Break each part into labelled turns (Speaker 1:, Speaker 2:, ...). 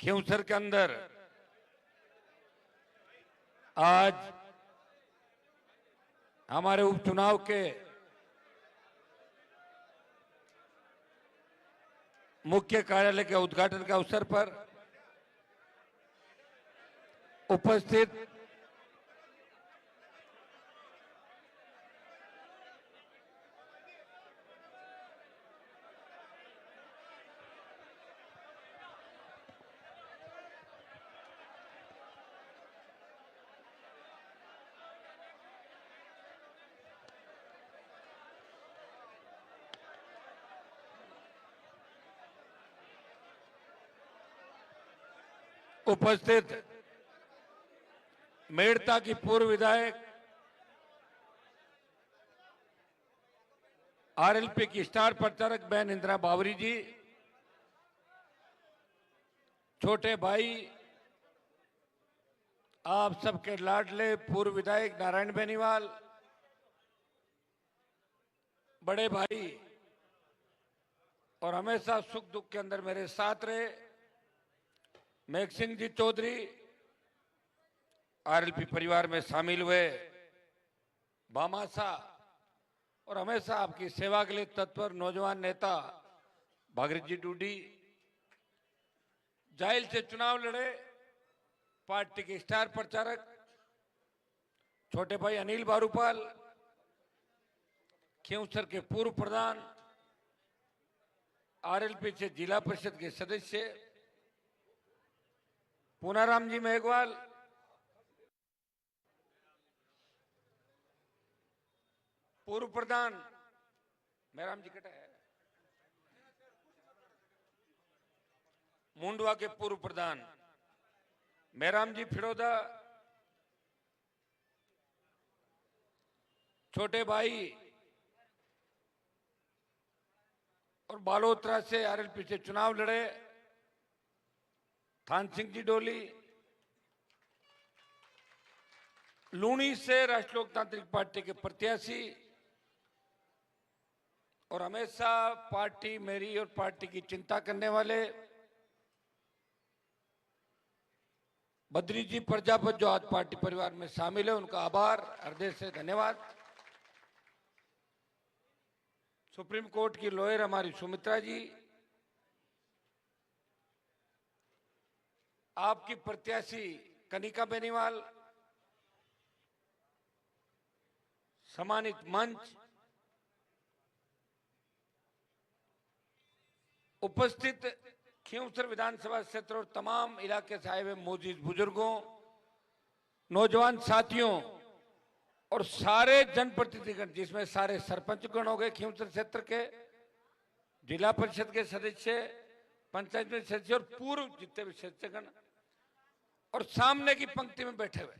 Speaker 1: खिंवसर के अंदर आज हमारे उपचुनाव के मुख्य कार्यालय के उद्घाटन के अवसर पर उपस्थित मेड़ता की पूर्व विधायक आरएलपी की स्टार प्रचारक बहन इंदिरा बावरी जी, छोटे भाई आप सबके लाडले पूर्व विधायक नारायण बेनीवाल, बड़े भाई और हमेशा सुख दुख के अंदर मेरे साथ रहे मेघ सिंह जी चौधरी, आरएलपी परिवार में शामिल हुए भामासा और हमेशा आपकी सेवा के लिए तत्पर नौजवान नेता भागीरथ जी डूडी, जाहिल से चुनाव लड़े पार्टी के स्टार प्रचारक छोटे भाई अनिल बारूपाल, खिंवसर के पूर्व प्रधान, आरएलपी से जिला परिषद के सदस्य पूनाराम जी मेघवाल, पूर्व प्रधान मेहराम जी कटा है, मुंडवा के पूर्व प्रधान मेहराम जी फिरोदा, छोटे भाई और बालोतरा से आरएलपी से चुनाव लड़े थान सिंह जी डोली, लूणी से राष्ट्र लोकतांत्रिक पार्टी के प्रत्याशी और हमेशा पार्टी मेरी और पार्टी की चिंता करने वाले बद्री जी प्रजापत जो आज पार्टी परिवार में शामिल है, उनका आभार हृदय से धन्यवाद। सुप्रीम कोर्ट की लॉयर हमारी सुमित्रा जी, आपकी प्रत्याशी कनिका बेनीवाल, सम्मानित मंच, उपस्थित खिंवसर विधानसभा क्षेत्र और तमाम इलाके से आए हुए मौजूद बुजुर्गों, नौजवान साथियों और सारे जनप्रतिनिधिगण, जिसमें सारे सरपंचगण हो गए खिंवसर क्षेत्र के, जिला परिषद के सदस्य, पंचायत में सदस्य और पूर्व जितने भी सदस्यगण और सामने की पंक्ति में बैठे हुए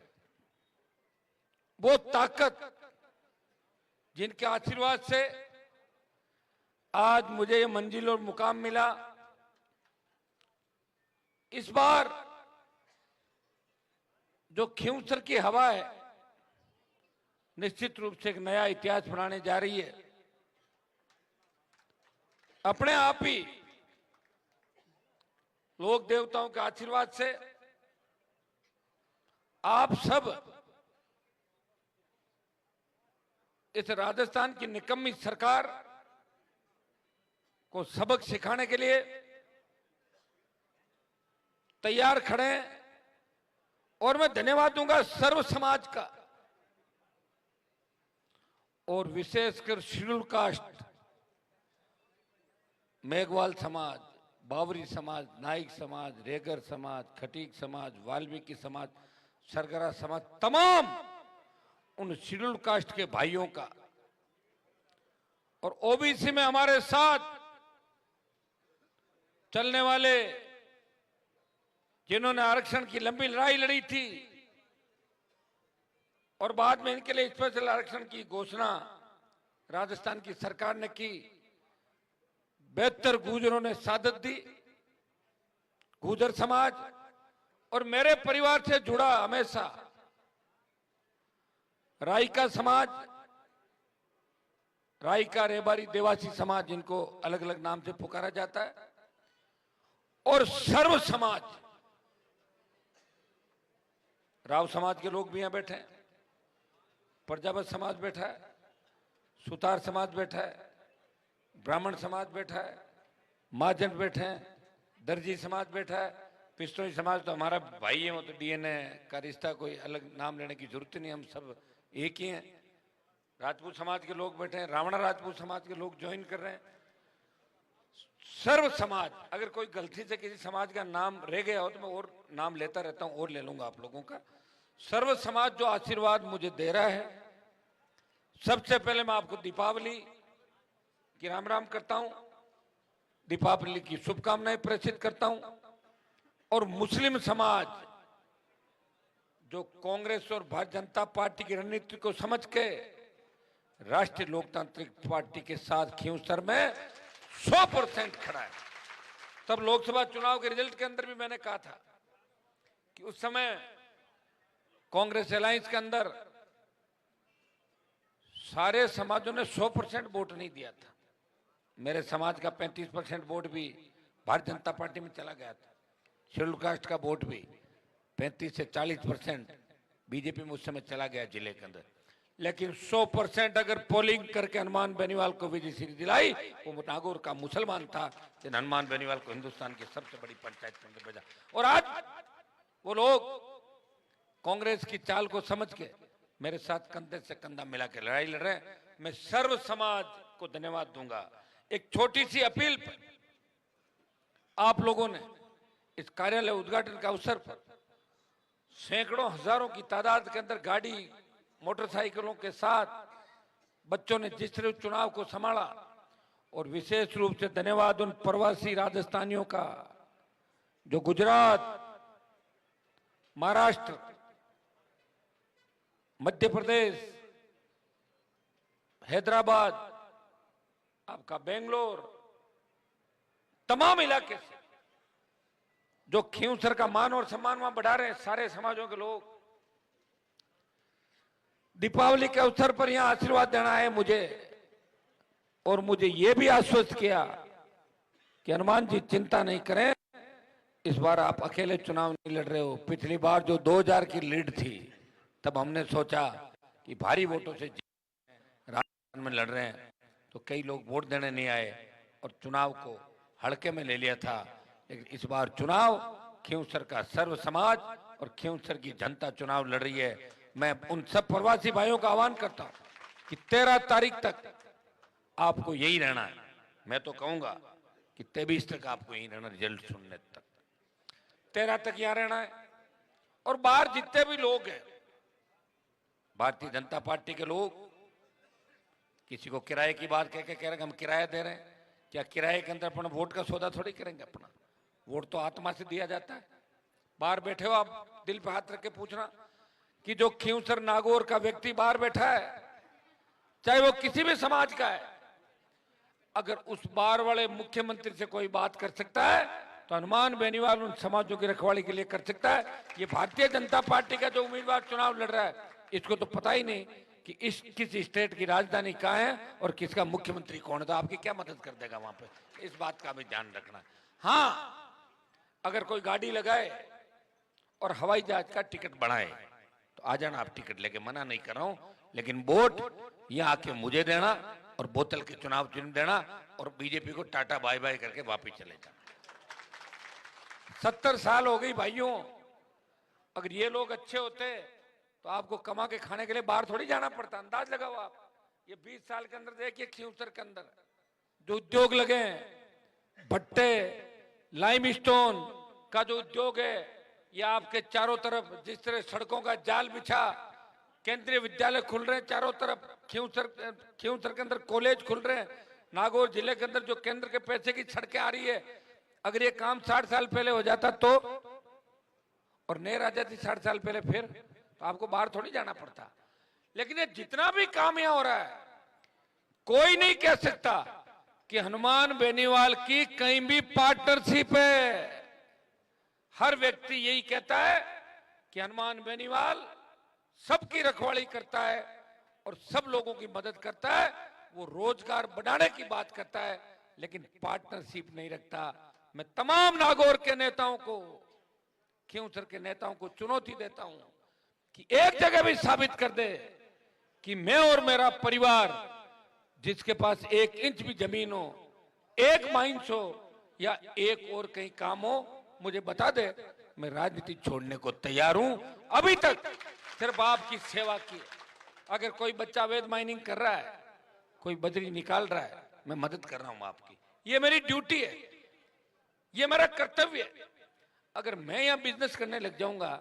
Speaker 1: वो ताकत जिनके आशीर्वाद से आज मुझे ये मंजिल और मुकाम मिला। इस बार जो खिंवसर की हवा है निश्चित रूप से एक नया इतिहास बनाने जा रही है। अपने आप ही लोक देवताओं के आशीर्वाद से आप सब इस राजस्थान की निकम्मी सरकार को सबक सिखाने के लिए तैयार खड़े हैं और मैं धन्यवाद दूंगा सर्व समाज का और विशेषकर शेड्यूल कास्ट, मेघवाल समाज, बावरी समाज, नाइक समाज, रेगर समाज, खटीक समाज, वाल्मीकि समाज, सरगरा समाज, तमाम उन शेड्यूल कास्ट के भाइयों का और ओबीसी में हमारे साथ चलने वाले जिन्होंने आरक्षण की लंबी लड़ाई लड़ी थी और बाद में इनके लिए स्पेशल आरक्षण की घोषणा राजस्थान की सरकार ने की, 72 गुर्जरों ने शहादत दी, गुर्जर समाज और मेरे परिवार से जुड़ा हमेशा रायका समाज, रायका, रेबारी, देवासी समाज, जिनको अलग अलग नाम से पुकारा जाता है, और सर्व समाज राव समाज के लोग भी यहाँ बैठे हैं, प्रजापत समाज बैठा है, सुतार समाज बैठा है, ब्राह्मण समाज बैठा है, महाजन बैठे हैं, दर्जी समाज बैठा है, पिस्तौली समाज तो हमारा भाई है, वो तो डीएनए का रिश्ता, कोई अलग नाम लेने की जरूरत नहीं, हम सब एक ही हैं। राजपूत समाज के लोग बैठे हैं, रावणा राजपूत समाज के लोग ज्वाइन कर रहे हैं। सर्व समाज, अगर कोई गलती से किसी समाज का नाम रह गया हो तो मैं और नाम लेता रहता हूं, और ले लूंगा आप लोगों का। सर्व समाज जो आशीर्वाद मुझे दे रहा है, सबसे पहले मैं आपको दीपावली की राम राम करता हूं, दीपावली की शुभकामनाएं प्रेषित करता हूं। और मुस्लिम समाज जो कांग्रेस और भारतीय जनता पार्टी की रणनीति को समझ के राष्ट्रीय लोकतांत्रिक पार्टी के साथ खींवसर में 100% खड़ा है। तब लोकसभा चुनाव के रिजल्ट के अंदर भी मैंने कहा था कि उस समय कांग्रेस अलायंस के अंदर सारे समाजों ने 100% वोट नहीं दिया था। मेरे समाज का 35% वोट भी भारतीय जनता पार्टी में चला गया था। शेड्यूल कास्ट का वोट भी 35 से 40% बीजेपी में उस समय चला गया जिले के अंदर। लेकिन 100% अगर पोलिंग करके हनुमान बेनीवाल को विजय सीट दिलाई, वो नागौर का मुसलमान था जिन हनुमान बेनीवाल को हिंदुस्तान की सबसे बड़ी पंचायत के अंदर भेजा। और आज वो लोग कांग्रेस की चाल को समझ के मेरे साथ कंधे से कंधा मिला के लड़ाई लड़ रहे हैं। मैं सर्व समाज को धन्यवाद दूंगा। एक छोटी सी अपील पर आप लोगों ने इस कार्यालय उद्घाटन के अवसर पर सैकड़ों हजारों की तादाद के अंदर गाड़ी मोटरसाइकिलों के साथ बच्चों ने जिस तरह चुनाव को संभाला, और विशेष रूप से धन्यवाद उन प्रवासी राजस्थानियों का जो गुजरात, महाराष्ट्र, मध्य प्रदेश, हैदराबाद, आपका बेंगलोर, तमाम इलाके से जो खींवसर का मान और सम्मान वहां बढ़ा रहे हैं, सारे समाजों के लोग दीपावली के अवसर पर यहां आशीर्वाद देना है मुझे। और मुझे यह भी आश्वस्त किया कि हनुमान जी चिंता नहीं करें, इस बार आप अकेले चुनाव नहीं लड़ रहे हो। पिछली बार जो 2000 की लीड थी, तब हमने सोचा कि भारी वोटों से राजस्थान में लड़ रहे हैं, तो कई लोग वोट देने नहीं आए और चुनाव को हल्के में ले लिया था। लेकिन इस बार चुनाव खींवसर का सर्व समाज और खींवसर की जनता चुनाव लड़ रही है। मैं उन सब प्रवासी भाइयों का आह्वान करता हूं कि 13 तारीख तक आपको यही रहना है। मैं तो कहूंगा कि 23 तक आपको यही रहना, रिजल्ट सुनने तक 13 तक यहां रहना है। और बाहर जितने भी लोग हैं, भारतीय जनता पार्टी के लोग, किसी को किराए की बात कह रहे हैं हम किराया दे रहे हैं, क्या किराए के अंदर अपना वोट का सौदा थोड़ी करेंगे? अपना वोट तो आत्मा से दिया जाता है। बाहर बैठे हो आप, दिल पे हाथ रख के पूछना कि जो खींवसर नागौर का व्यक्ति बाहर बैठा है, चाहे वो किसी भी समाज का है, अगर उस बार वाले मुख्यमंत्री से कोई बात कर सकता है तो हनुमान बेनीवाल उन समाजों की रखवाली के लिए कर सकता है। ये भारतीय जनता पार्टी का जो उम्मीदवार चुनाव लड़ रहा है, इसको तो पता ही नहीं कि किस स्टेट की राजधानी कहाँ है और किसका मुख्यमंत्री कौन है, तो आपकी क्या मदद कर देगा वहां पे। इस बात का भी ध्यान रखना। हाँ, अगर कोई गाड़ी लगाए और हवाई जहाज का टिकट बढ़ाए तो आ जाना आप टिकट लेके, मना नहीं कर रहा हूं, लेकिन वोट यहां आके मुझे देना और बोतल के चुनाव चिन्ह देना और बीजेपी को टाटा बाय बाय करके वापिस चले जाना। 70 साल हो गई भाइयों। अगर ये लोग अच्छे होते तो आपको कमा के खाने के लिए बाहर थोड़ी जाना पड़ता। अंदाज लगाओ आप, ये 20 साल के अंदर देखिए खींवसर के अंदर जो उद्योग लगे हैं, भट्टे, लाइमस्टोन का जो उद्योग है, ये आपके चारों तरफ जिस तरह सड़कों का जाल बिछा, केंद्रीय विद्यालय खुल रहे हैं चारों तरफ, खींवसर के अंदर कॉलेज खुल रहे हैं, नागौर जिले के अंदर जो केंद्र के पैसे की सड़कें आ रही है, अगर ये काम 60 साल पहले हो जाता तो, और नहर आ जाती 60 साल पहले, फिर तो आपको बाहर थोड़ी जाना पड़ता। लेकिन ये जितना भी काम यहां हो रहा है, कोई नहीं कह सकता कि हनुमान बेनीवाल की कहीं भी पार्टनरशिप है। हर व्यक्ति यही कहता है कि हनुमान बेनीवाल सबकी रखवाली करता है और सब लोगों की मदद करता है, वो रोजगार बढ़ाने की बात करता है, लेकिन पार्टनरशिप नहीं रखता। मैं तमाम नागौर के नेताओं को, खींवसर के नेताओं को चुनौती देता हूं कि एक जगह भी साबित कर दे कि मैं और मेरा परिवार जिसके पास 1 इंच भी जमीन हो, 1 माइंस हो या एक और कहीं काम हो, मुझे बता दे, मैं राजनीति छोड़ने को तैयार हूं। अभी तक सिर्फ आपकी सेवा की। अगर कोई बच्चा अवैध माइनिंग कर रहा है, कोई बजरी निकाल रहा है, मैं मदद कर रहा हूं आपकी। ये मेरी ड्यूटी है, ये मेरा कर्तव्य है। अगर मैं यहां बिजनेस करने लग जाऊंगा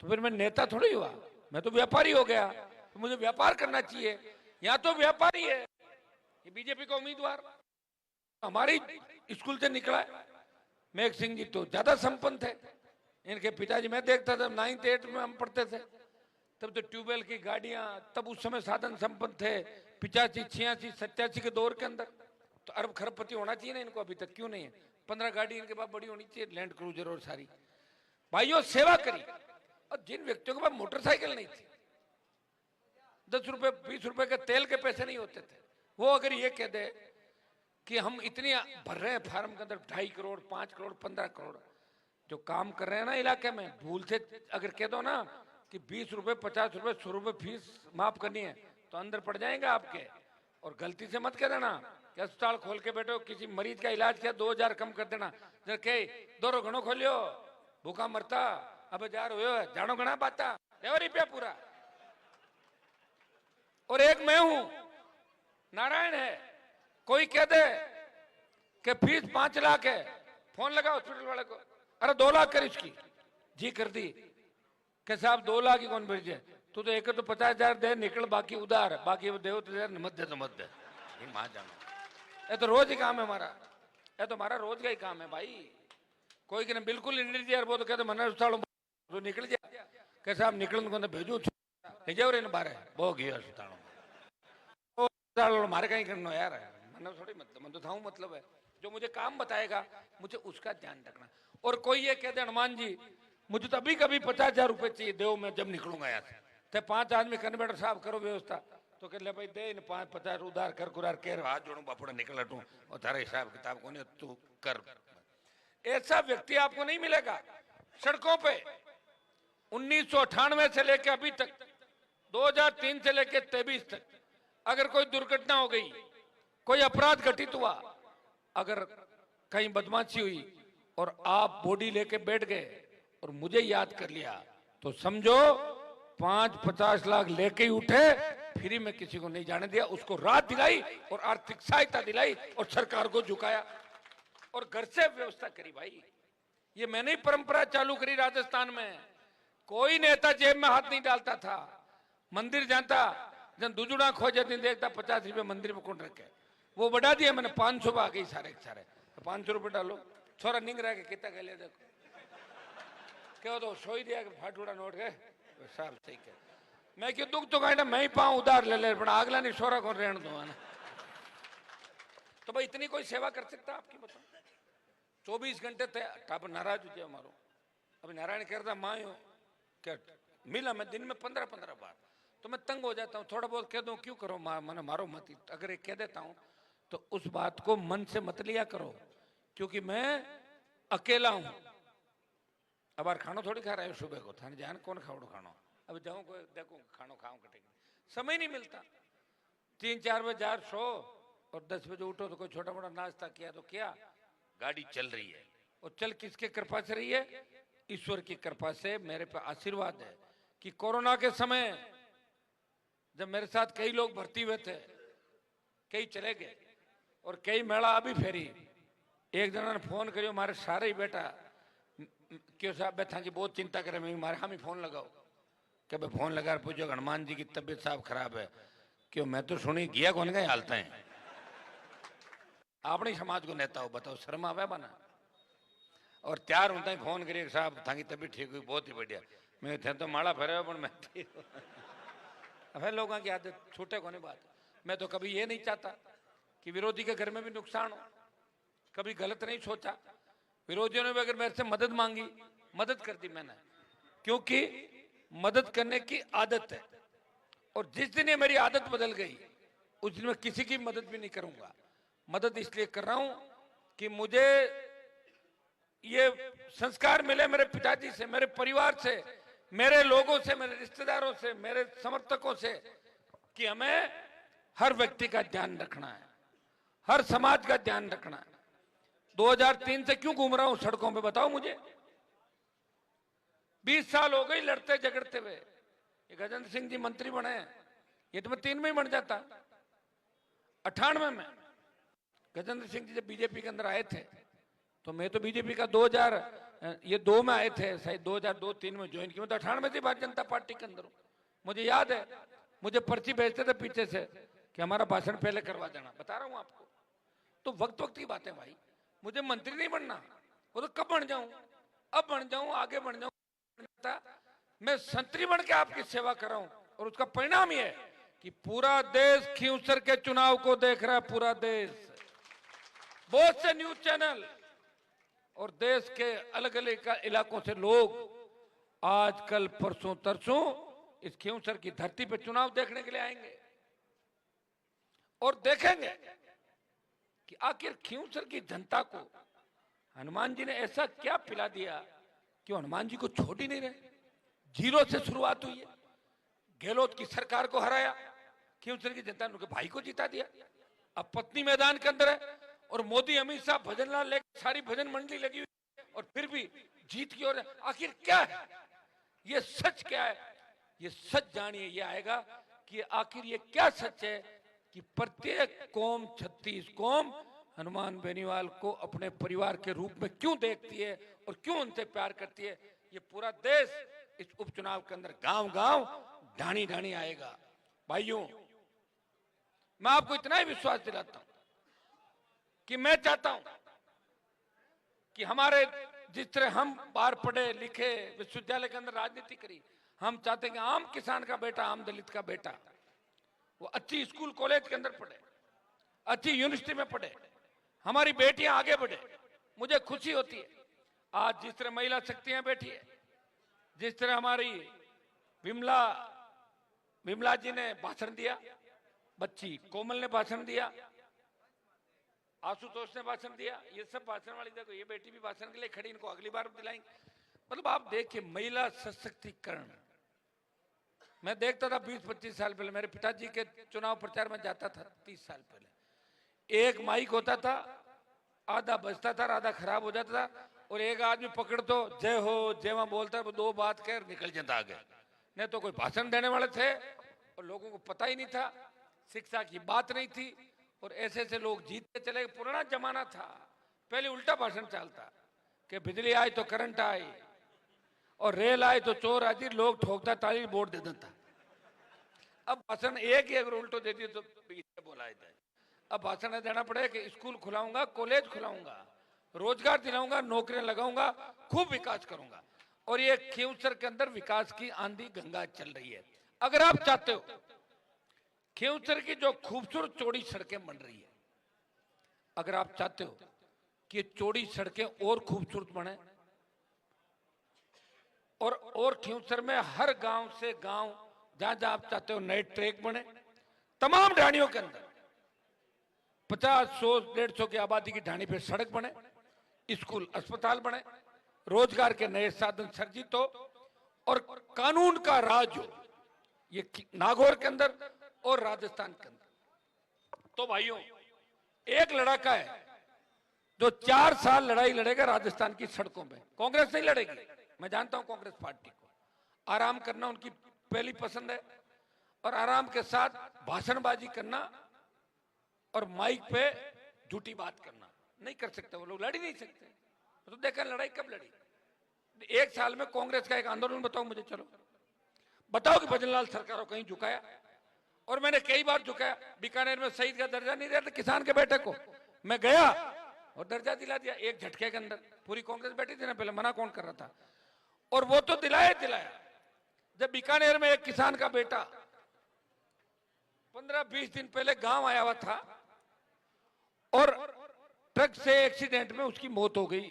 Speaker 1: तो फिर मैं नेता थोड़ी हुआ, मैं तो व्यापारी हो गया। तो मुझे व्यापार करना चाहिए। यहां तो व्यापारी है, ये बीजेपी का उम्मीदवार हमारे स्कूल से निकला है। मेघ सिंह जी तो ज्यादा संपन्न थे। इनके पिताजी, मैं देखता था 9th 8th में हम पढ़ते थे, तब तो ट्यूबवेल की गाड़ियां, तब उस समय साधन संपन्न थे। 85, 86, 87 के दौर के अंदर तो अरब खरबपति होना चाहिए ना इनको, अभी तक क्यों नहीं है? 15 गाड़ी इनके पास बड़ी होनी चाहिए, लैंड क्रूजर और सारी। भाइयों, सेवा करी। और जिन व्यक्तियों के पास मोटरसाइकिल नहीं थी, 10 रुपए 20 रुपए के तेल के पैसे नहीं होते थे, वो अगर ये कह दे कि हम इतनी भर रहे हैं फार्म के अंदर 2.5 करोड़ 5 करोड़ 15 करोड़ जो काम कर रहे हैं ना इलाके में, भूल से अगर कह दो ना कि 20 रुपए 50 रुपए 100 रुपए फीस माफ करनी है तो अंदर पड़ जाएंगे आपके। और गलती से मत कह देना कि अस्पताल खोल के बैठो, किसी मरीज का इलाज किया 2000 कम कर देना, जब कहे 2 घणो खोलियो भूखा मरता, अब जार हो जानो घना पाता रुपया पूरा। और एक मैं हूं, नारायण है, कोई कह दे कि फीस 5 लाख है, फोन लगा हॉस्पिटल वाले को, अरे 2 लाख कर इसकी, जी कर दी कि साहब 2 लाख ही कौन भेजे, तू तो एक तो 50,000 दे, निकल बाकी उधार, बाकी वो देव तो मत दे तो मत दे। मां जानो, ये तो रोज ही काम है हमारा, ये तो हमारा रोज का ही काम है भाई। कोई कहना बिल्कुल नहीं, वो तो कहते मन तो निकल जाए के साहब निकलन को भेजू ले जाओ रे बारे वो गया अस्पताल मारे कहीं करना यार, मन थोड़ी मतलब मन तो था मतलब है जो मुझे काम बताएगा मुझे उसका ध्यान रखना। और कोई ये कहते हनुमान जी मुझे तो अभी कभी 50,000 रुपए चाहिए देव, मैं जब निकलूंगा यहाँ से 5 आदमी कन्वेटर साहब करो व्यवस्था, तो कह ले भाई दे 5-50 उधार कर कुरार कह हाथ जोड़ू बापड़ा निकल हटू और तारा हिसाब किताब को तू कर। ऐसा व्यक्ति आपको नहीं मिलेगा सड़कों पे। 1998 से लेकर अभी तक 2003 से लेकर 23 तक अगर कोई दुर्घटना हो गई, कोई अपराध घटित हुआ, अगर कहीं बदमाशी हुई और आप बॉडी लेके बैठ गए और मुझे याद कर लिया तो समझो 5-50 लाख लेके ही उठे, फ्री में किसी को नहीं जाने दिया, उसको राहत दिलाई और आर्थिक सहायता दिलाई और सरकार को झुकाया और घर से व्यवस्था करी। भाई ये मैंने ही परंपरा चालू करी राजस्थान में। कोई नेता जेब में हाथ नहीं डालता था, मंदिर जाता जब दुजुड़ा खोजे नहीं देखता 50 रुपए मंदिर में कौन रखे, वो बढ़ा दिया मैंने 500 आ गई सारे सारे, 500 रुपए डालो छोरा निंग रहा है कितना कह लिया देखो क्यों तो सोई दिया कि फाटूड़ा नोट गए साहब सही कह। मैं क्यों दुख तो कहना मैं ही पाऊं उधार ले ले पर अगला नहीं छोरा कौन रहने दो ना। तो भाई इतनी कोई सेवा कर सकता आपकी बताओ? 24 घंटे थे टापर नाराज हो जाए हमारो। अभी नारायण कह रहा माँ क्या मिला मैं दिन में 15-15 बार, तो मैं तंग हो जाता हूँ, थोड़ा बहुत कह दूं क्यों करो मैंने मारो मत, अगर एक कह देता हूँ तो उस बात को मन से मत लिया करो क्योंकि मैं अकेला हूं। अब यार खानो थोड़ी खा रहा है सुबह को, थाने जान कौन खाओ खानो, अब जाऊं को देखो खानो खाऊं कटेंगे, समय नहीं मिलता। 3-4 बजे जार सो और 10 बजे उठो तो कोई छोटा मोटा नाश्ता किया तो क्या, गाड़ी चल रही है। और चल किसके कृपा से रही है? ईश्वर की कृपा से। मेरे पे आशीर्वाद है कि कोरोना के समय जब मेरे साथ कई लोग भर्ती हुए थे, कई चले गए और कई मेला अभी फेरी, एक जना ने फोन करियो मारे सारे ही बेटा क्यों साहब बैठा की बहुत चिंता करे, मैं मारे हम ही फोन लगाओ कि भाई फोन लगा पूछो हनुमान जी की तबीयत साहब खराब है, क्यों मैं तो सुनी गया कौन गए हालत है अपने समाज को नेता हो बताओ, शर्मा आवे बना। और त्यार होता ही फोन करिए साहब थाकी तबीयत ठीक हुई बहुत ही बढ़िया, मैं थे तो माड़ा फेरे पर मैं अब लोगों की आदत छूटे को नहीं बात। मैं तो कभी ये नहीं चाहता कि विरोधी के घर में भी नुकसान हो, कभी गलत नहीं सोचा। विरोधियों ने भी अगर मेरे से मदद मांगी, मदद कर दी मैंने, क्योंकि मदद करने की आदत है। और जिस दिन ये मेरी आदत बदल गई उस दिन मैं किसी की मदद भी नहीं करूंगा। मदद इसलिए कर रहा हूं कि मुझे ये संस्कार मिले मेरे पिताजी से, मेरे परिवार से मेरे लोगों से, मेरे रिश्तेदारों से, मेरे समर्थकों से कि हमें हर व्यक्ति का ध्यान रखना है, हर समाज का ध्यान रखना है। 2003 से क्यों घूम रहा हूं सड़कों पे, बताओ मुझे। 20 साल हो गए लड़ते झगड़ते हुए। ये गजेंद्र सिंह जी मंत्री बने हैं, ये तो मैं 3 में ही बन जाता। 98 में गजेंद्र सिंह जी जब बीजेपी के अंदर आए थे, तो मैं तो बीजेपी का 2002 में आए थे, शायद 2002-03 में ज्वाइन किया। तो 98 से भारतीय जनता पार्टी के अंदर हूं। मुझे याद है, मुझे पर्ची भेजते थे पीछे से कि हमारा भाषण पहले करवा देना। बता रहा हूं आपको, तो वक्त वक्त की बात है भाई। मुझे मंत्री नहीं बनना, वो तो कब बन जाऊं, अब बन जाऊं, आगे बन जाऊं। मैं संतरी बन के आपकी सेवा कर रहा हूं, और उसका परिणाम ये है कि पूरा देश खींवसर के चुनाव को देख रहा है। पूरा देश, बहुत से न्यूज चैनल और देश के अलग अलग इलाकों से लोग आज कल परसों तरसों इस खींवसर की धरती पे चुनाव देखने के लिए आएंगे और देखेंगे कि आखिर खींवसर की जनता को हनुमान जी ने ऐसा क्या पिला दिया कि हनुमान जी को छोड़ ही नहीं रहे। 0 से शुरुआत हुई है, गहलोत की सरकार को हराया, खींवसर की जनता ने उनके भाई को जिता दिया। अब पत्नी मैदान के अंदर है और मोदी अमित शाह भजन लाल लेकर सारी भजन मंडली लगी हुई है, और फिर भी जीत की ओर। आखिर क्या है ये, सच क्या है ये? सच जानिए, ये आएगा कि आखिर ये क्या सच है कि प्रत्येक कौम, 36 कौम हनुमान बेनीवाल को अपने परिवार के रूप में क्यों देखती है और क्यों उनसे प्यार करती है। ये पूरा देश इस उपचुनाव के अंदर गांव गांव ढाणी ढाणी आएगा। भाइयों, मैं आपको इतना ही विश्वास दिलाता हूं कि मैं चाहता हूं कि हमारे, जिस तरह हम बाहर पढ़े लिखे विश्वविद्यालय के अंदर राजनीति करी, हम चाहते हैं कि आम किसान का बेटा, आम दलित का बेटा वो अच्छी स्कूल कॉलेज के अंदर पढ़े, अच्छी यूनिवर्सिटी में पढ़े, हमारी बेटियां आगे बढ़े। मुझे खुशी होती है आज जिस तरह महिला शक्तियां बैठी है, जिस तरह हमारी विमला जी ने भाषण दिया, बच्ची कोमल ने भाषण दिया, आशुतोष ने भाषण दिया, ये सब भाषण वाली। देखो ये बेटी भी भाषण के लिए खड़ी, इनको अगली बार दिलाएंगे। मतलब आप देखिए महिला सशक्तिकरण। मैं देखता था 20-25 साल पहले, मेरे पिताजी के चुनाव प्रचार में जाता था 30 साल पहले, एक माइक होता था, आधा बजता था, आधा खराब हो जाता था, और एक आदमी पकड़ तो जय हो जय मां बोलता, वो 2 बात कर निकल जाता आगे। नहीं तो कोई भाषण देने वाले थे और लोगों को पता ही नहीं था, शिक्षा की बात नहीं थी, और ऐसे ऐसे लोग जीतते चले। पुराना जमाना था, पहले उल्टा भाषण चलता कि बिजली आई तो करंट आई, और रेल आए तो चोर आदि, लोग ठोकता ताली वोट दे देता। अब भाषण एक ही अगर उल्टो दे दिए तो बोला जाता है। अब भाषण देना पड़ेगा कि स्कूल खुलाऊंगा, कॉलेज खुलाऊंगा, रोजगार दिलाऊंगा, नौकरियां लगाऊंगा, खूब विकास करूंगा। और ये खींवसर के अंदर विकास की आंधी गंगा चल रही है। अगर आप चाहते हो खींवसर की जो खूबसूरत चौड़ी सड़कें बन रही है, अगर आप चाहते हो कि चौड़ी सड़कें और खूबसूरत बने, और खींवसर में हर गांव से गांव, जहां जहां आप चाहते हो नए ट्रैक बने, तमाम ढाणियों के अंदर 50, 100, 150 की आबादी की ढाणी पे सड़क बने, स्कूल अस्पताल बने, रोजगार के नए साधन सर्जित हो, और कानून का राज हो, ये नागौर के अंदर और राजस्थान के अंदर। तो भाइयों, एक लड़ाका है जो 4 साल लड़ाई लड़ेगा राजस्थान की सड़कों पे। कांग्रेस नहीं लड़ेगी, मैं जानता हूं कांग्रेस पार्टी को आराम करना उनकी पहली पसंद है, और आराम के साथ भाषणबाजी करना और माइक पे झूठी बात करना नहीं कर सकते। वो लोग लड़ ही नहीं सकते। तो देखा लड़ाई कब लड़ी? 1 साल में कांग्रेस का एक आंदोलन बताओ मुझे, चलो बताओ कि भजन लाल सरकार को कहीं झुकाया? और मैंने कई बार झुकाया। बीकानेर में शहीद का दर्जा नहीं दिया था किसान के बेटे को, मैं गया और दर्जा दिला दिया एक झटके के अंदर। पूरी कांग्रेस बैठी थी ना पहले, मना कौन कर रहा था? और वो तो दिलाया। जब बीकानेर में एक किसान का बेटा 15-20 दिन पहले गांव आया हुआ था और ट्रक से एक्सीडेंट में उसकी मौत हो गई।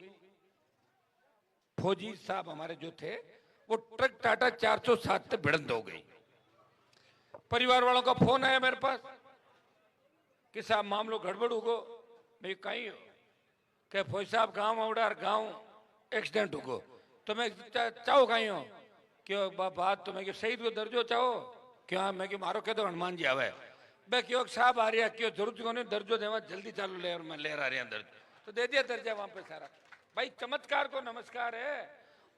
Speaker 1: फौजी साहब हमारे जो थे, वो ट्रक टाटा 407 से भिड़ंत हो गई। परिवार वालों का फोन आया मेरे पास कि साहब मामलो गड़बड़ हो गो। मैं कहीं हो क्या? फौजी साहब गांव उड़ार गांव एक्सीडेंट हो गो। तो मैं चाहो कहीं हो? क्यों बात तो मैं क्यों शहीद को दर्जो चाहो क्यों मैं क्यों मारो कह दो हनुमान जी आवे बे क्यों साहब आ रही है क्यों जरूरत को नहीं दर्जो देवा जल्दी चालू ले और मैं ले रहा दर्ज तो दे दिया दर्जा वहां पे सारा। भाई चमत्कार को नमस्कार है।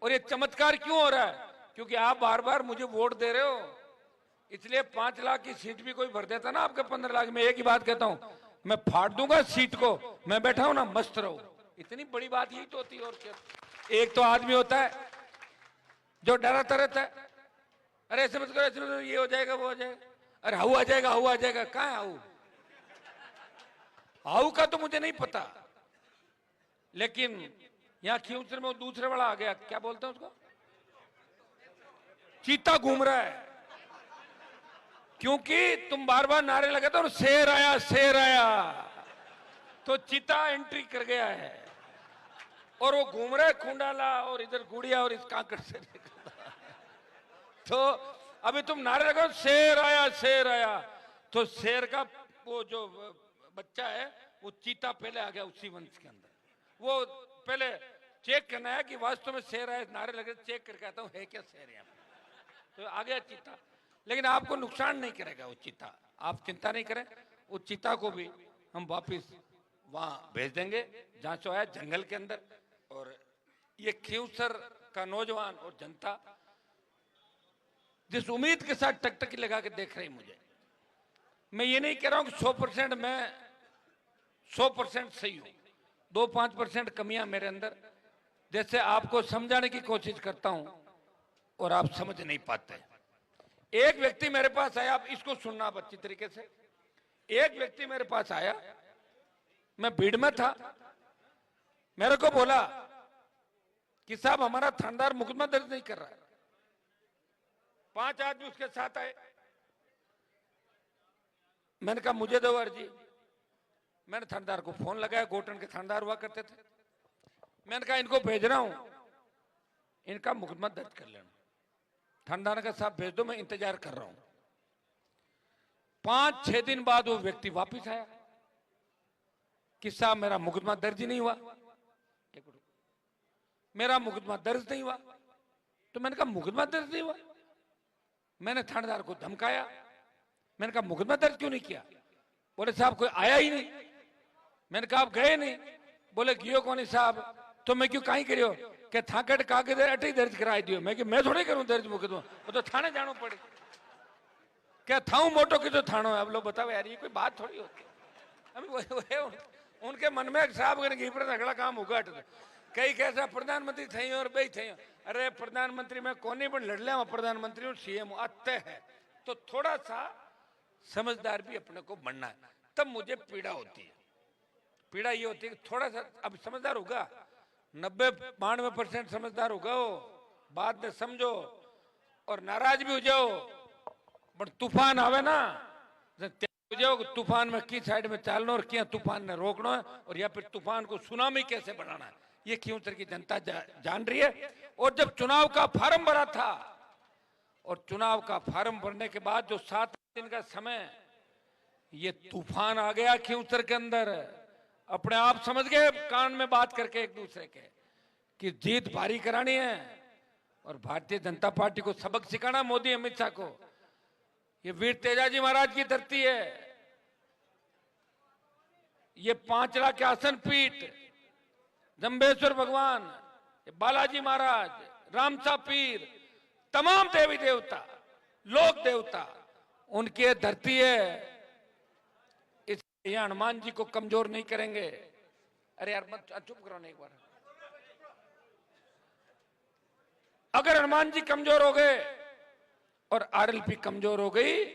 Speaker 1: और ये चमत्कार क्यों हो रहा है? क्योंकि आप बार बार मुझे वोट दे रहे हो, इसलिए 5 लाख की सीट भी कोई भर देता ना आपके 15 लाख में। एक ही बात कहता हूं, मैं फाड़ दूंगा सीट को, मैं बैठा हूं ना मस्त रहो। इतनी बड़ी बात यही तो होती है। और क्या? एक तो आदमी होता है जो डराता रहता है, अरे ऐसे मत करो, ऐसे मत करो, ये हो जाएगा वो हो जाएगा, अरे हाउ आ जाएगा हाउ आ जाएगा। कहां है हाउ? हाउ का तो मुझे नहीं पता, लेकिन यहां खींवसर में दूसरे वाला आ गया, क्या बोलते हैं उसको, चीता घूम रहा है। क्योंकि तुम बार बार नारे लगाते हो शेर आया शेर आया, तो चीता एंट्री कर गया है और वो घूम रहा है खूंडाला और इधर गुड़िया और इस कांकड़ से तो अभी तुम नारे लगाओ शेर आया, तो शेर का वो जो बच्चा है वो चीता पहले आ गया उसी वंश के अंदर। वो पहले चेक करना है कि वास्तव में शेर आया, नारे लगे चेक करके आता हूँ है क्या शेर यहाँ पे, तो आ गया चीता। लेकिन आपको नुकसान नहीं करेगा वो चीता, आप चिंता नहीं करें। वो चीता को भी हम वापिस वहां भेज देंगे जहां से आया, जंगल के अंदर। और ये खींवसर का नौजवान और जनता जिस उम्मीद के साथ टकटकी लगा के देख रही मुझे, मैं ये नहीं कह रहा हूं कि 100% मैं 100% सही हूं, 2-5% कमियां मेरे अंदर, जैसे आपको समझाने की कोशिश करता हूं और आप समझ नहीं पाते। एक व्यक्ति मेरे पास आया, आप इसको सुनना आप अच्छी तरीके से। एक व्यक्ति मेरे पास आया, मैं भीड़ में था, मेरे को बोला कि साहब हमारा थानेदार मुकदमा दर्ज नहीं कर रहा है। 5 आदमी उसके साथ आए, मैंने कहा मुझे दो अर्जी। मैंने थानेदार को फोन लगाया, गोटन के थानेदार हुआ करते थे, मैंने कहा इनको भेज रहा हूं, इनका मुकदमा दर्ज कर लेना। थानेदार का साहब भेज दो, मैं इंतजार कर रहा हूं। 5-6 दिन बाद वो व्यक्ति वापस आया कि साहब मेरा मुकदमा दर्ज नहीं हुआ, मेरा मुकदमा दर्ज नहीं हुआ। तो मैंने कहा मुकदमा दर्ज नहीं हुआ? मैंने थानेदार को धमकाया, मैंने कहा मुकदमा दर्ज क्यों नहीं किया? बोले साहब कोई आया ही नहीं। मैंने कहा आप गए नहीं? बोले गियो कौन साहब, तो मैं क्यों कहीं करियो कि थाकट कागज अटे दर्ज कराई दियो। मैं थोड़ी करूं दर्ज मुकदमा, वो तो थाने जानो पड़े। क्या थाऊ मोटो की तो थानो है। अब लोग बताओ यार, ये कोई बात थोड़ी होती है। अभी उनके मन में साहब अगला काम होगा। कई कैसा प्रधानमंत्री थे और बे थे, अरे प्रधानमंत्री में कोनी पण लड़ लिया प्रधानमंत्री और सीएम आते हैं, तो थोड़ा सा समझदार भी अपने को बनना है। तब मुझे पीड़ा होती है। पीड़ा ये होती है कि थोड़ा सा अब समझदार होगा, 90-92% समझदार होगा वो, बात में समझो और नाराज भी हो जाओ, पर तूफान आवे ना हो जाओ, तूफान में की साइड में चलना और क्या तूफान ने रोकना है, और या फिर तूफान को सुनामी कैसे बनाना है, ये खींवसर की जनता जान रही है। और जब चुनाव का फार्म भरा था, और चुनाव का फार्म भरने के बाद जो 7 दिन का समय, ये तूफान आ गया खींवसर के अंदर। अपने आप समझ गए कान में बात करके एक दूसरे के कि जीत भारी करानी है और भारतीय जनता पार्टी को सबक सिखाना, मोदी अमित शाह को। ये वीर तेजाजी महाराज की धरती है, ये 5 लाख के आसन पीठ, जंबेश्वर भगवान, बालाजी महाराज, रामसा पीर, तमाम देवी देवता, लोक देवता, उनकी धरती है। इसलिए हनुमान जी को कमजोर नहीं करेंगे। अरे यार मत चुप करो ना एक बार। अगर हनुमान जी कमजोर हो गए और आरएलपी कमजोर हो गई,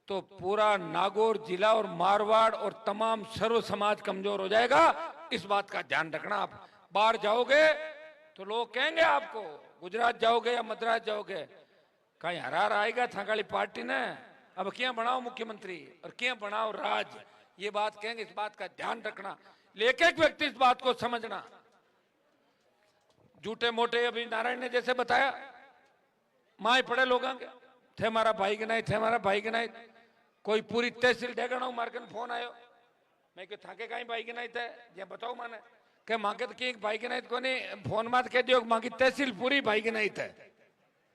Speaker 1: तो पूरा नागौर जिला और मारवाड़ और तमाम सर्व समाज कमजोर हो जाएगा। इस बात का ध्यान रखना। आप बाहर जाओगे तो लोग कहेंगे आपको, गुजरात जाओगे या मद्रास जाओगे, कहीं हरार आएगा थाकाली पार्टी ने, अब क्या बनाओ मुख्यमंत्री और क्या बनाओ राज, ये बात कहेंगे। इस बात का ध्यान रखना। एक एक व्यक्ति इस बात को समझना। झूठे मोटे अभी नारायण ने जैसे बताया, माए पड़े लोग थे हमारा भाई के नहीं थे, हमारा भाई के नहीं, कोई पूरी तहसील डेगना मार्कन फोन आयो, मैं क्यों थाके कहीं भाई के नहीं थे, ये बताओ माने के मांगे तो कि भाई के नहीं को नहीं फोन मत कह दियो, मांगी तहसील पूरी भाई के नहीं थे।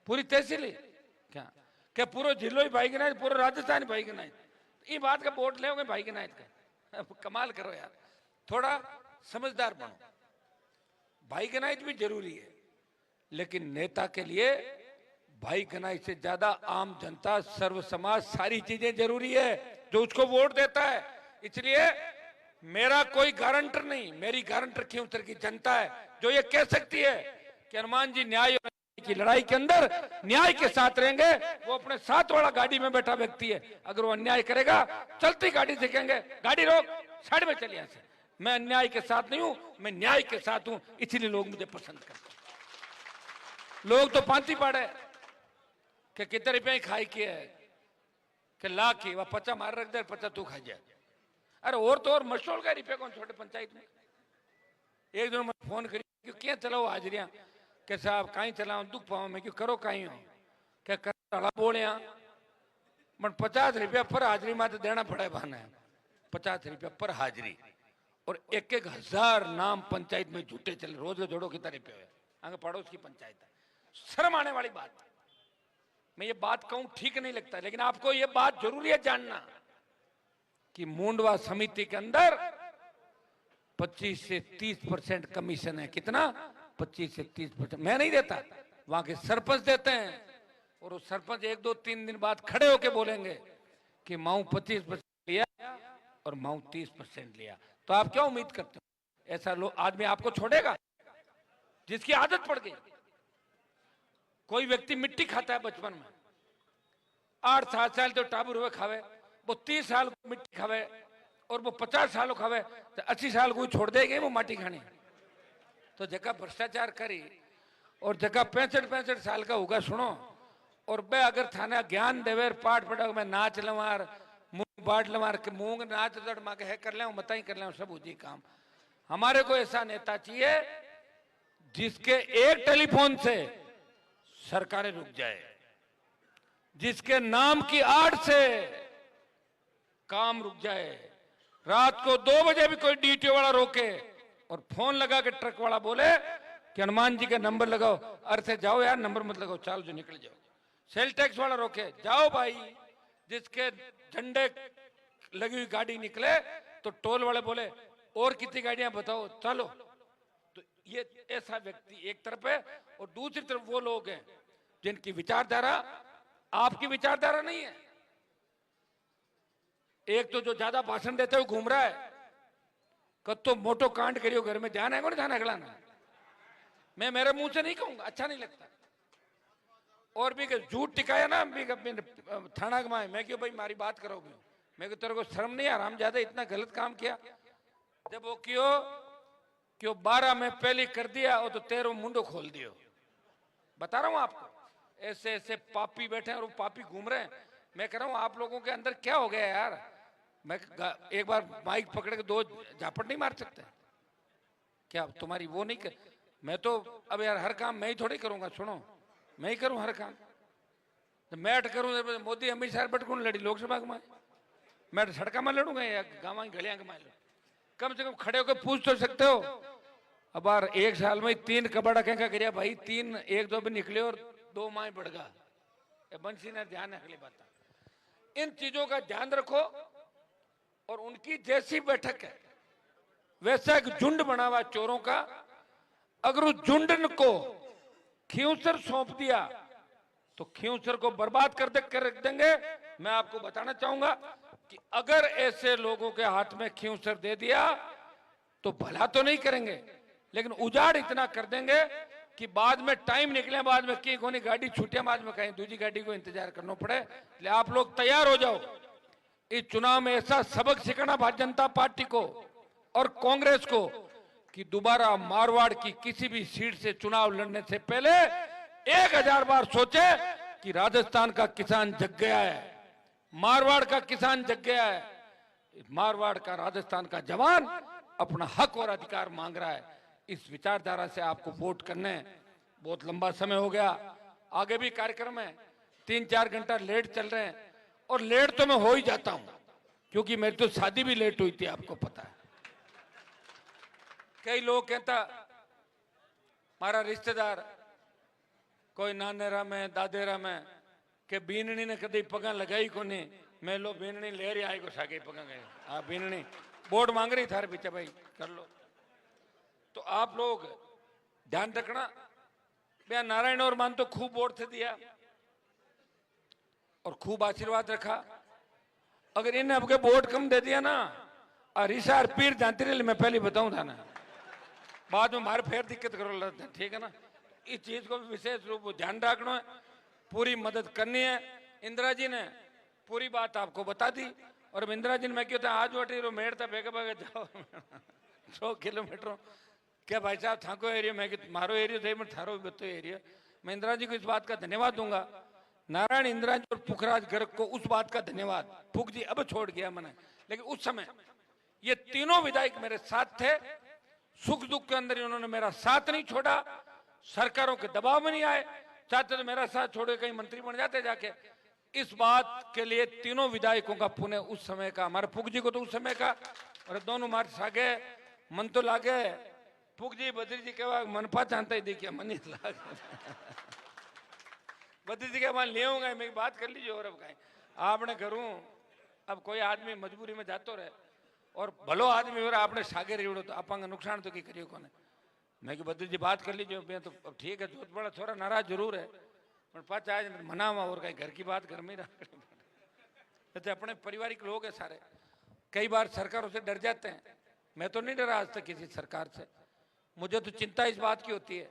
Speaker 1: पूरी तहसील क्या पूरा जिलो ही भाई गिनाए, पूरा राजस्थान भाई गिनाए। ये बात का वोट ले भाई गिनाए का कमाल करो यार, थोड़ा समझदार बनो। भाई गिनाई भी जरूरी है, लेकिन नेता के लिए भाई गिनाई से ज्यादा आम जनता, सर्व समाज, सारी चीजें जरूरी है जो उसको वोट देता है। इसलिए मेरा कोई गारंटर नहीं, मेरी गारंटर खींवसर की जनता है जो ये कह सकती है कि हनुमान जी न्याय की लड़ाई के अंदर न्याय के साथ रहेंगे। वो अपने साथ वाला गाड़ी में बैठा व्यक्ति है, अगर वो अन्याय करेगा चलती गाड़ी से कहेंगे गाड़ी रोक, साइड में चलिए। से मैं अन्याय के साथ नहीं हूं, मैं न्याय के साथ हूं, इसलिए लोग मुझे पसंद करते हैं। लोग तो पांति पाड़े कि कितने रुपया खाई के है कि ला की वह 50 मार रख दे, 50 तू खा जाए। अरे और तो और मशहूर का रुपये कौन छोटे पंचायत में। एक दिन मैं फोन करी क्या चलाओ हाजरियां के साहब कहीं चलाओ दुख पाओ, मैं क्यों करो कहीं हो क्या कर बोले बट 50 रुपया पर हाजरी में तो देना पड़े बहाना है। 50 रुपया पर हाजरी और 1,000 नाम पंचायत में झूठे चले, रोज का जोड़ो कितना रुपये हुए आगे पड़ोस की पंचायत है। शर्म आने वाली बात। मैं ये बात कहूं ठीक नहीं लगता, लेकिन आपको ये बात जरूरी है जानना कि मुंडवा समिति के अंदर 25 से 30% कमीशन है। कितना? 25 से 30%। मैं नहीं देता, वहां के सरपंच देते हैं। और वो सरपंच 1, 2, 3 दिन बाद खड़े होके बोलेंगे कि माऊ 25% लिया और माऊ 30% लिया। तो आप क्या उम्मीद करते हो ऐसा लोग आदमी आपको छोड़ेगा जिसकी आदत पड़ गई? कोई व्यक्ति मिट्टी खाता है बचपन में, 8-7 साल तो टाबू हुए खावे, वो 30 साल मिट्टी खावे और वो 50 साल खावे तो 80 साल को छोड़ देगी वो माटी खानी। तो जगह भ्रष्टाचार करी और जगह 65 साल का होगा सुनो, और बे अगर थाना ज्ञान देवे पाठ पढ़ा मैं नाच लवार मूंग बाट लवार के मूंग नाच दड़ मा के है कर ले मत ही कर ले सब उजी काम। हमारे को ऐसा नेता चाहिए जिसके एक टेलीफोन से सरकारें रुक जाए, जिसके नाम की आड़ से काम रुक जाए। रात को 2 बजे भी कोई डीटीओ वाला रोके और फोन लगा के ट्रक वाला बोले कि हनुमान जी का नंबर लगाओ, अरे से जाओ यार नंबर मत लगाओ, चाल जो निकल जाओ। सेल टैक्स वाला रोके, जाओ भाई, जिसके झंडे लगी हुई गाड़ी निकले तो टोल वाले बोले और कितनी गाड़ियां बताओ चलो। तो ये ऐसा व्यक्ति एक तरफ है, और दूसरी तरफ वो लोग हैं जिनकी विचारधारा आपकी विचारधारा नहीं है। एक तो जो ज्यादा भाषण देते हुए घूम रहा है, कद तो मोटो कांड करियो घर में, ध्यान आएगा ना ध्यान अगलाना। मैं मेरे मुंह से नहीं कहूंगा, अच्छा नहीं लगता। और भी झूठ टिकाया ना भी थाना गमाए, मैं क्यों भाई मारी बात करोगे, मैं को तेरे को शर्म नहीं आ रहा, हम ज्यादा इतना गलत काम किया जब वो क्यों 12 में पहले कर दिया वो तो 13 मुंडो खोल दियो। बता रहा हूं आपको, ऐसे ऐसे पापी बैठे हैं और वो पापी घूम रहे हैं। मैं कह रहा हूं आप लोगों के अंदर क्या हो गया यार। मैं एक बार माइक पकड़ के 2 झापट नहीं मार सकते क्या? तुम्हारी वो नहीं कर, मैं तो अब यार हर काम मैं ही थोड़ी करूंगा, सुनो मैं ही करूं हर काम। तो मैं करूं मोदी अमित शाह बटकून लड़ी लोकसभा में, मैं सड़का में लड़ूंगा या गाँव की गलियां में? कम से कम खड़े होकर पूछ तो सकते हो। अब यार 1 साल में 3 कबाड़ा क्या करिया भाई, 3 1-2 भी निकले और 2 माह बढ़ गया। बंसी ने ध्यान है अगली बात। इन चीजों का ध्यान रखो। और उनकी जैसी बैठक है वैसा एक झुंड बना हुआ चोरों का, अगर उस झुंड को खींवसर सौंप दिया तो खींवसर को बर्बाद कर रख देंगे। मैं आपको बताना चाहूंगा कि अगर ऐसे लोगों के हाथ में खींवसर दे दिया तो भला तो नहीं करेंगे, लेकिन उजाड़ इतना कर देंगे कि बाद में टाइम निकले, बाद में कहीं कोई गाड़ी छूटे, बाद में कहीं दूसरी गाड़ी को इंतजार करना पड़े। इसलिए आप लोग तैयार हो जाओ। इस चुनाव में ऐसा सबक सिखाना भारतीय जनता पार्टी को और कांग्रेस को कि दोबारा मारवाड़ की किसी भी सीट से चुनाव लड़ने से पहले 1000 बार सोचे कि राजस्थान का किसान जग गया है, मारवाड़ का किसान जग गया है, मारवाड़ का राजस्थान का जवान अपना हक और अधिकार मांग रहा है। इस विचारधारा से आपको वोट करने। बहुत लंबा समय हो गया, आगे भी कार्यक्रम है, 3-4 घंटा लेट चल रहे हैं। और लेट तो मैं हो ही जाता हूं क्योंकि मेरी तो शादी भी लेट हुई थी, आपको पता है। कई लोग कहता हमारा रिश्तेदार कोई नानेरा में दादेरा में के बीननी ने कभी पगा लगाई को नहीं, मैं लो बीननी ले रही आई को सागे पगा गए। हाँ बीननी बोर्ड मांग रही थारे पीछे भाई कर लो। तो आप लोग ध्यान रखना भैया, नारायण और मान तो खूब वोट से दिया और खूब आशीर्वाद रखा। अगर इन्हें आपके वोट कम दे दिया ना और रिसार पीर जानती रही, मैं पहले बताऊं था ना, बाद में मारे फिर दिक्कत करो लगता है, ठीक है ना। इस चीज को भी विशेष रूप से ध्यान रखना है, पूरी मदद करनी है। इंदिरा जी ने पूरी बात आपको बता दी और इंदिरा जी ने मैं कहता आज वटी रो मेड़ था बेगे बेगे जाओ 100 किलोमीटर क्या भाई साहब थाको एरिया, मैं मारो एरिया थे मैं थारो बतो एरिया। मैं इंदिरा जी को इस बात का धन्यवाद दूंगा, नारायण इंदिरा जी और पुखराज गर्ग को उस बात का धन्यवाद। फूक जी अब छोड़ गया मैंने, लेकिन उस समय ये तीनों विधायक मेरे साथ थे, सुख दुख के अंदर इन्होंने मेरा साथ नहीं छोड़ा, सरकारों के दबाव में नहीं आए, चाहते तो मेरा साथ छोड़े कहीं मंत्री बन जाते जाके। इस बात के लिए तीनों विधायकों का पुण्य उस समय का, हमारे फूक जी को तो उस समय का, और दोनों मार सागे मन तो लागे। फूक जी बद्री जी के बाद मनपा जानता ही देखिए मन ही लागे बद्री जी के बाद ले आऊंगा मैं बात कर लीजिए। और अब कहीं आपने करूं, अब कोई आदमी मजबूरी में जातो रहे और भलो आदमी हो रहा आपने सागे रेवड़ो तो आपका नुकसान तो की करियो कोने। मैं कि बद्री जी बात कर लीजिए, मैं तो अब ठीक है, बहुत बड़ा छोरा नाराज जरूर है पर पाँच आज मनावा और कहीं घर की बात घर में रख अपने पारिवारिक लोग हैं सारे। कई बार सरकारों से डर जाते हैं, मैं तो नहीं डरा आज तक किसी सरकार से। मुझे तो चिंता इस बात की होती है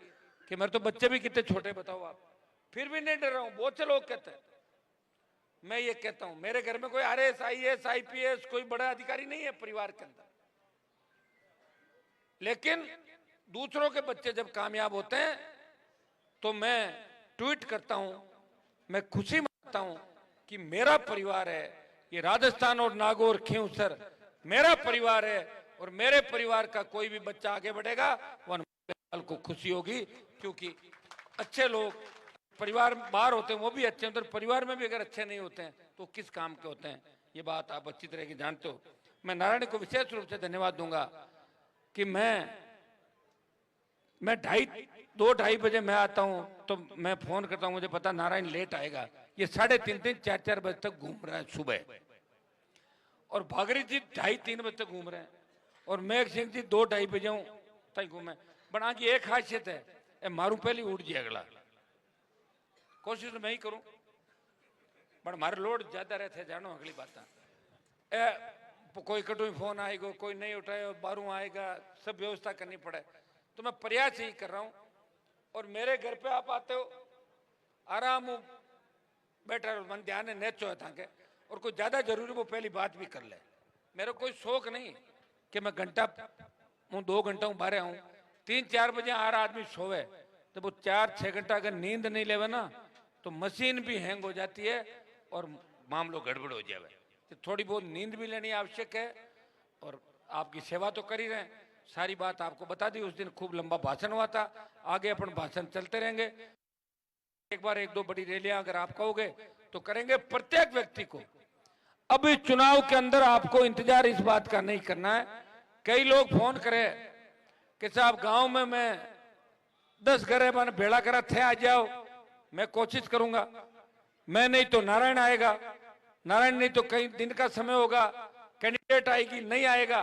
Speaker 1: कि मेरे तो बच्चे भी कितने छोटे बताओ आप, फिर भी नहीं डर रहा हूं। बहुत से लोग कहते हैं, मैं ये कहता हूं मेरे घर में कोई आरएस आईएएस आईपीएस कोई बड़ा अधिकारी नहीं है परिवार के अंदर, लेकिन दूसरों के बच्चे जब कामयाब होते हैं तो मैं ट्वीट करता हूं, मैं खुशी मनाता हूं कि मेरा परिवार है ये, राजस्थान और नागौर खींवसर मेरा परिवार है और मेरे परिवार का कोई भी बच्चा आगे बढ़ेगा वो को खुशी होगी, क्योंकि अच्छे लोग परिवार बाहर होते हैं वो भी अच्छे हैं, तो परिवार में भी अगर अच्छे नहीं होते हैं तो किस काम के होते हैं, ये बात आप अच्छी तरह की जानते हो। मैं नारायण को विशेष रूप से धन्यवाद दूंगा कि मैं 2-2:30 बजे मैं आता हूं तो मैं फोन करता हूं, मुझे पता नारायण लेट आएगा, ये 3:30 4-4 बजे तक घूम रहा है सुबह, और भागरी जी 2:30-3 बजे तक घूम रहे हैं, और मेघ सिंह जी 2-2:30 बजे तक घूमे। बना की एक खासियत है, मारू पहले उठ जाए अगला, कोशिश तो मैं ही करूं पर हमारे लोड ज्यादा रहते जानो अगली बात। कोई कटु फोन आएगा, कोई नहीं उठाए, बारू आएगा, सब व्यवस्था करनी पड़े, तो मैं प्रयास यही कर रहा हूं। और मेरे घर पे आप आते हो आराम बैठा रहो, मन ध्यान है नेचो है थाके, और कोई ज्यादा जरूरी वो पहली बात भी कर ले। मेरा कोई शौक नहीं कि मैं घंटा हूँ 2 घंटा हूँ बाहर आऊं, 3-4 बजे आ रहा आदमी सोवे तो वो 4-6 घंटा अगर नींद नहीं लेवे ना तो मशीन भी हैंग हो जाती है और मामलो गड़बड़ हो जाए। तो थोड़ी बहुत नींद भी लेनी आवश्यक है, और आपकी सेवा तो कर ही रहे हैं, सारी बात आपको बता दी। उस दिन खूब लंबा भाषण हुआ था, आगे अपन भाषण चलते रहेंगे। एक बार 1-2 बड़ी रैलियां अगर आप कहोगे तो करेंगे प्रत्येक व्यक्ति को। अभी चुनाव के अंदर आपको इंतजार इस बात का नहीं करना है। कई लोग फोन करे कि साहब गांव में मैं 10 घर मैंने भेड़ा करा थे, आ जाओ, मैं कोशिश करूंगा, मैं नहीं तो नारायण आएगा, नारायण नहीं तो कई दिन का समय होगा, कैंडिडेट आएगी नहीं आएगा,